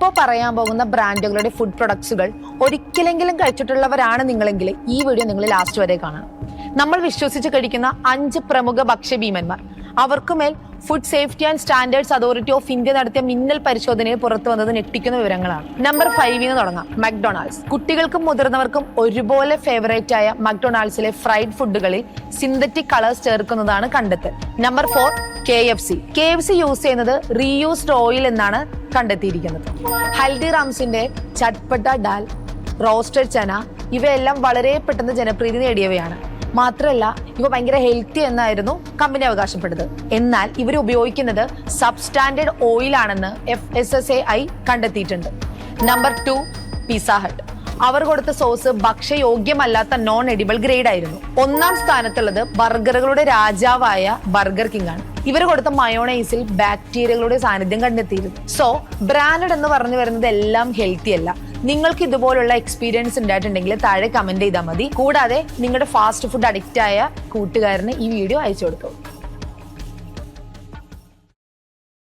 ഇപ്പോൾ പറയാൻ പോകുന്ന ബ്രാൻഡുകളുടെ ഫുഡ് പ്രൊഡക്ട്സുകൾ ഒരിക്കലെങ്കിലും കഴിച്ചിട്ടുള്ളവരാണ് നിങ്ങളെങ്കിൽ ഈ വീഡിയോ നിങ്ങൾ ലാസ്റ്റ് വരെ കാണണം. നമ്മൾ വിശ്വസിച്ച് കഴിക്കുന്ന 5 പ്രമുഖ ഭക്ഷ്യഭീമന്മാർ, അവർക്കുമേൽ food safety and standards authority of India നടത്തിയ മിന്നൽ പരിശോധനയിൽ പുറത്തു വന്നത് ഞെട്ടിക്കുന്ന വിവരങ്ങളാണ്. നമ്പർ 5 തുടങ്ങാം. മക്ഡൊണാൾഡ്സ്. കുട്ടികൾക്കും മുതിർന്നവർക്കും ഒരുപോലെ ഫേവറേറ്റ് ആയ മക്ഡൊണാൾഡ്സിലെ ഫ്രൈഡ് ഫുഡുകളിൽ സിന്തറ്റിക് കളേഴ്സ് ചേർക്കുന്നതാണ് കണ്ടെത്തൽ. നമ്പർ 4 KFC യൂസ് ചെയ്യുന്നത് റീയൂസ്ഡ് ഓയിൽ എന്നാണ് കണ്ടെത്തിയിരിക്കുന്നത്. ഹൽദിറാംസിന്റെ ചട്പട്ട ഡാൽ, റോസ്റ്റഡ് ചന ഇവയെല്ലാം വളരെ പെട്ടെന്ന് ജനപ്രീതി നേടിയവയാണ്. മാത്രമല്ല ഇവ ഭയങ്കര ഹെൽത്തി എന്നായിരുന്നു കമ്പനി അവകാശപ്പെട്ടത്. എന്നാൽ ഇവർ ഉപയോഗിക്കുന്നത് സബ്സ്റ്റാൻഡേർഡ് ഓയിൽ ആണെന്ന് FSSAI കണ്ടെത്തിയിട്ടുണ്ട്. Number 2 Pizza Hut. അവർ കൊടുത്ത സോസ് ഭക്ഷ്യയോഗ്യമല്ലാത്ത നോൺ എഡിബിൾ ഗ്രേഡ് ആയിരുന്നു. 1ാം സ്ഥാനത്തുള്ളത് ബർഗറുകളുടെ രാജാവായ ബർഗർ കിങ് ആണ്. ഇവർ കൊടുത്ത മയോണൈസിൽ ബാക്ടീരിയകളുടെ സാന്നിധ്യം കണ്ടെത്തിയിരുന്നു. സോ ബ്രാൻഡ് എന്ന് പറഞ്ഞു വരുന്നത് എല്ലാം ഹെൽത്തി അല്ല. നിങ്ങൾക്ക് ഇതുപോലുള്ള എക്സ്പീരിയൻസ് ഉണ്ടായിട്ടുണ്ടെങ്കിൽ താഴെ കമന്റ് ചെയ്താൽ മതി. കൂടാതെ നിങ്ങളുടെ ഫാസ്റ്റ് ഫുഡ് അഡിക്റ്റ് ആയ കൂട്ടുകാരന് ഈ വീഡിയോ അയച്ചു കൊടുത്തു.